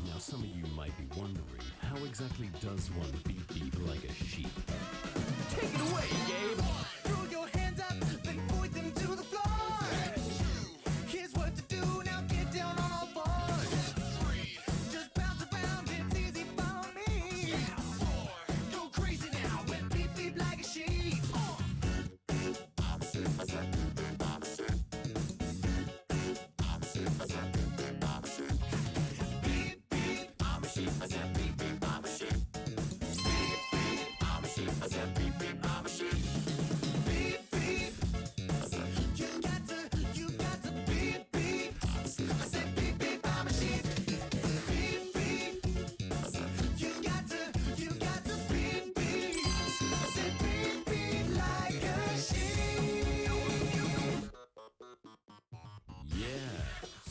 Now some of you might be wondering, how exactly does one beep beep like a sheep? Take it away, Gabe! Throw your hands up, then point them to the floor. Here's what to do, now get down on all fours. Just bounce around, it's easy, follow me. Go crazy now, and beep beep like a sheep.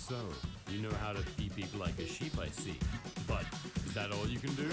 So, you know how to beep beep like a sheep, I see. But, is that all you can do?